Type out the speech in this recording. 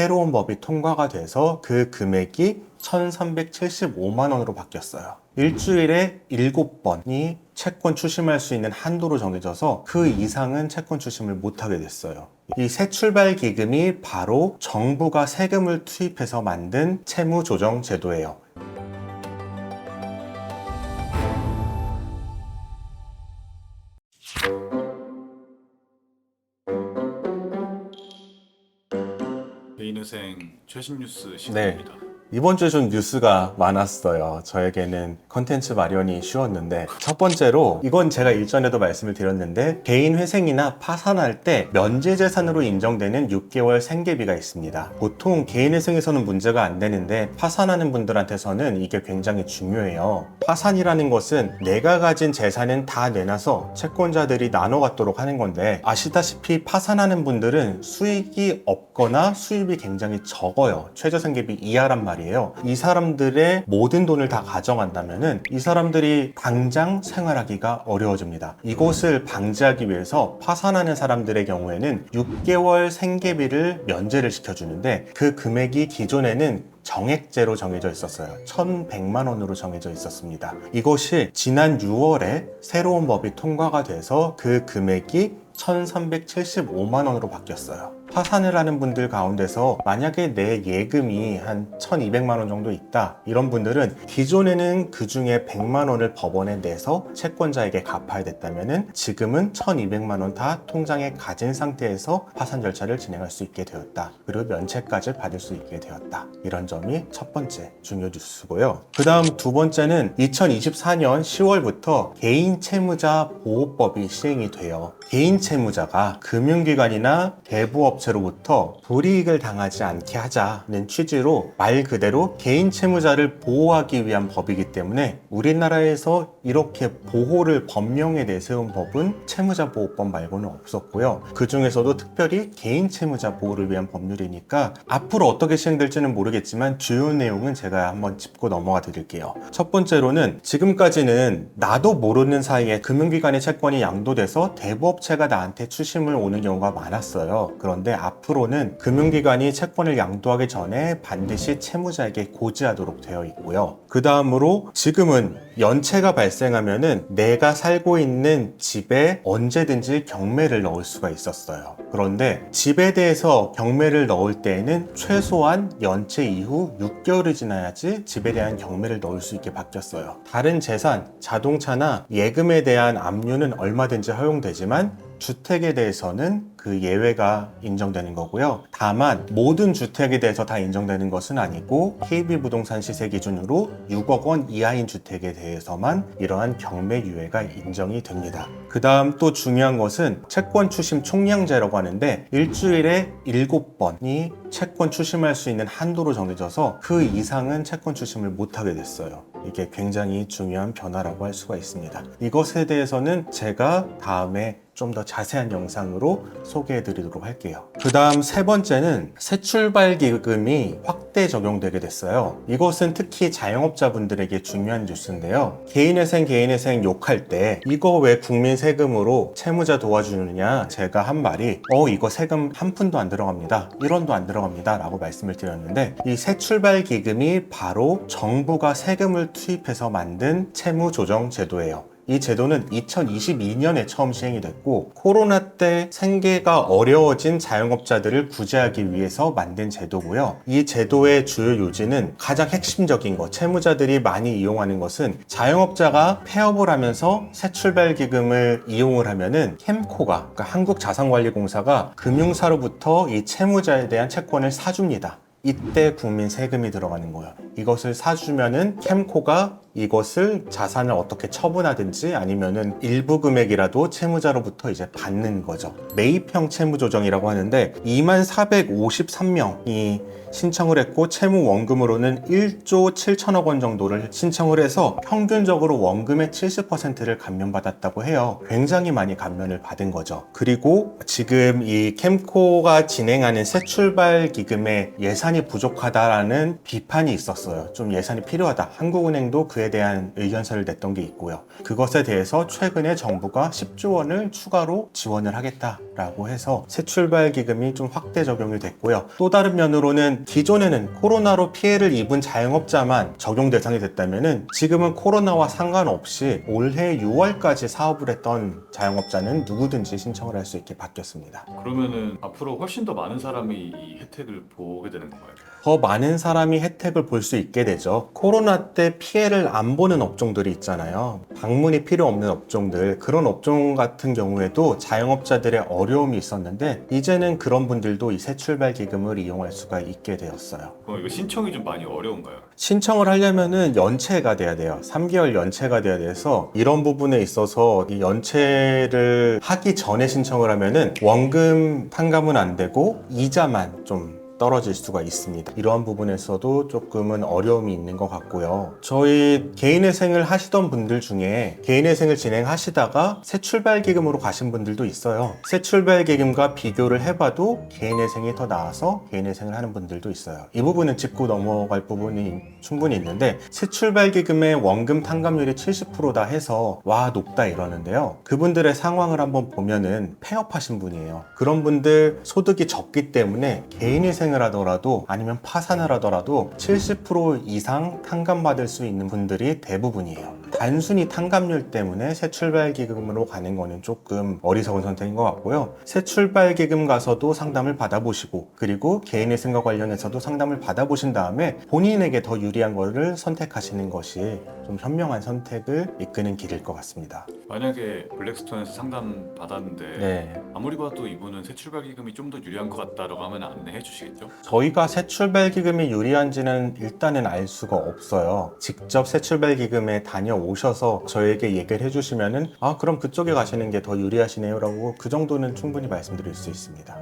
새로운 법이 통과가 돼서 그 금액이 1,375만 원으로 바뀌었어요. 일주일에 7번이 채권 추심할 수 있는 한도로 정해져서 그 이상은 채권 추심을 못하게 됐어요. 이 새출발 기금이 바로 정부가 세금을 투입해서 만든 채무조정 제도예요. 개인회생 최신 뉴스 시간입니다. 이번 주에 좀 뉴스가 많았어요. 저에게는 컨텐츠 마련이 쉬웠는데, 첫 번째로 이건 제가 일전에도 말씀을 드렸는데, 개인 회생이나 파산할 때 면제재산으로 인정되는 6개월 생계비가 있습니다. 보통 개인 회생에서는 문제가 안 되는데 파산하는 분들한테서는 이게 굉장히 중요해요. 파산이라는 것은 내가 가진 재산은 다 내놔서 채권자들이 나눠 갖도록 하는 건데, 아시다시피 파산하는 분들은 수익이 없거나 수입이 굉장히 적어요. 최저생계비 이하란 말이에요. 이 사람들의 모든 돈을 다 가져간다면은 이 사람들이 당장 생활하기가 어려워집니다. 이것을 방지하기 위해서 파산하는 사람들의 경우에는 6개월 생계비를 면제를 시켜주는데, 그 금액이 기존에는 정액제로 정해져 있었어요. 1,100만 원으로 정해져 있었습니다. 이것이 지난 6월에 새로운 법이 통과가 돼서 그 금액이 1,375만 원으로 바뀌었어요. 파산을 하는 분들 가운데서 만약에 내 예금이 한 1,200만 원 정도 있다, 이런 분들은 기존에는 그 중에 100만 원을 법원에 내서 채권자에게 갚아야 됐다면은 지금은 1,200만 원 다 통장에 가진 상태에서 파산 절차를 진행할 수 있게 되었다. 그리고 면책까지 받을 수 있게 되었다. 이런 점이 첫 번째 중요 뉴스고요. 그 다음 두 번째는 2024년 10월부터 개인 채무자 보호법이 시행이 돼요. 개인 채무자가 금융기관이나 대부업체로부터 불이익을 당하지 않게 하자는 취지로 말 그대로 개인 채무자를 보호하기 위한 법이기 때문에 우리나라에서 이렇게 보호를 법령에 내세운 법은 채무자보호법 말고는 없었고요. 그 중에서도 특별히 개인 채무자 보호를 위한 법률이니까 앞으로 어떻게 시행될지는 모르겠지만 주요 내용은 제가 한번 짚고 넘어가 드릴게요. 첫 번째로는 지금까지는 나도 모르는 사이에 금융기관의 채권이 양도돼서 대부업체가 나한테 추심을 오는 경우가 많았어요. 그런데 앞으로는 금융기관이 채권을 양도하기 전에 반드시 채무자에게 고지하도록 되어 있고요. 그 다음으로 지금은 연체가 발생하면은 내가 살고 있는 집에 언제든지 경매를 넣을 수가 있었어요. 그런데 집에 대해서 경매를 넣을 때에는 최소한 연체 이후 6개월이 지나야지 집에 대한 경매를 넣을 수 있게 바뀌었어요. 다른 재산, 자동차나 예금에 대한 압류는 얼마든지 허용되지만 주택에 대해서는 그 예외가 인정되는 거고요. 다만 모든 주택에 대해서 다 인정되는 것은 아니고 KB부동산 시세 기준으로 6억 원 이하인 주택에 대해서만 이러한 경매 유예가 인정이 됩니다. 그 다음 또 중요한 것은 채권 추심 총량제라고 하는데, 일주일에 7번이 채권 추심할 수 있는 한도로 정해져서 그 이상은 채권 추심을 못하게 됐어요. 이게 굉장히 중요한 변화라고 할 수가 있습니다. 이것에 대해서는 제가 다음에 좀 더 자세한 영상으로 소개해 드리도록 할게요. 그 다음 세 번째는 새출발 기금이 확대 적용되게 됐어요. 이것은 특히 자영업자분들에게 중요한 뉴스인데요. 개인회생 욕할 때 이거 왜 국민 세금으로 채무자 도와주느냐, 제가 한 말이 이거 세금 한 푼도 안 들어갑니다, 1원도 안 들어갑니다 라고 말씀을 드렸는데, 이 새출발 기금이 바로 정부가 세금을 투입해서 만든 채무조정 제도예요. 이 제도는 2022년에 처음 시행이 됐고, 코로나 때 생계가 어려워진 자영업자들을 구제하기 위해서 만든 제도고요. 이 제도의 주요 요지는 가장 핵심적인 것, 채무자들이 많이 이용하는 것은 자영업자가 폐업을 하면서 새출발 기금을 이용을 하면은 캠코가, 그러니까 한국자산관리공사가 금융사로부터 이 채무자에 대한 채권을 사줍니다. 이때 국민 세금이 들어가는 거예요. 이것을 사주면은 캠코가 이것을 자산을 어떻게 처분하든지 아니면은 일부 금액이라도 채무자로부터 이제 받는 거죠. 매입형 채무조정이라고 하는데 2453명이 신청을 했고, 채무 원금으로는 1조 7천억 원 정도를 신청을 해서 평균적으로 원금의 70%를 감면받았다고 해요. 굉장히 많이 감면을 받은 거죠. 그리고 지금 이 캠코가 진행하는 새출발 기금의 예산이 부족하다라는 비판이 있었어요. 좀 예산이 필요하다. 한국은행도 그 그에 대한 의견서를 냈던 게 있고요. 그것에 대해서 최근에 정부가 10조 원을 추가로 지원을 하겠다라고 해서 새출발기금이 좀 확대 적용이 됐고요. 또 다른 면으로는 기존에는 코로나로 피해를 입은 자영업자만 적용 대상이 됐다면은 지금은 코로나와 상관없이 올해 6월까지 사업을 했던 자영업자는 누구든지 신청을 할 수 있게 바뀌었습니다. 그러면은 앞으로 훨씬 더 많은 사람이 이 혜택을 보게 되는 건가요? 더 많은 사람이 혜택을 볼 수 있게 되죠. 코로나 때 피해를 안 보는 업종들이 있잖아요. 방문이 필요 없는 업종들, 그런 업종 같은 경우에도 자영업자들의 어려움이 있었는데 이제는 그런 분들도 이 새출발기금을 이용할 수가 있게 되었어요. 그럼 이거 신청이 좀 많이 어려운가요? 신청을 하려면은 연체가 돼야 돼요. 3개월 연체가 돼야 돼서 이런 부분에 있어서 이 연체를 하기 전에 신청을 하면은 원금 탕감은 안 되고 이자만 좀 떨어질 수가 있습니다. 이러한 부분에서도 조금은 어려움이 있는 것 같고요. 저희 개인회생을 하시던 분들 중에 개인회생을 진행하시다가 새출발기금으로 가신 분들도 있어요. 새출발기금과 비교를 해봐도 개인회생이 더 나아서 개인회생을 하는 분들도 있어요. 이 부분은 짚고 넘어갈 부분이 충분히 있는데 새출발기금의 원금 탕감률이 70%다 해서 와 높다 이러는데요. 그분들의 상황을 한번 보면은 폐업하신 분이에요. 그런 분들 소득이 적기 때문에 개인회생 을 하더라도 아니면 파산을 하더라도 70% 이상 탕감받을 수 있는 분들이 대부분이에요. 단순히 탕감률 때문에 새출발기금으로 가는 거는 조금 어리석은 선택인 것 같고요. 새출발기금 가서도 상담을 받아보시고 그리고 개인회생과 관련해서도 상담을 받아보신 다음에 본인에게 더 유리한 거를 선택하시는 것이 좀 현명한 선택을 이끄는 길일 것 같습니다. 만약에 블랙스톤에서 상담 받았는데 네. 아무리 봐도 이분은 새출발기금이 좀 더 유리한 것 같다라고 하면 안내해 주시겠죠? 저희가 새출발기금이 유리한지는 일단은 알 수가 없어요. 직접 새출발기금에 다녀오셔서 저에게 얘기를 해주시면은 아 그럼 그쪽에 가시는 게 더 유리하시네요 라고 그 정도는 충분히 말씀드릴 수 있습니다.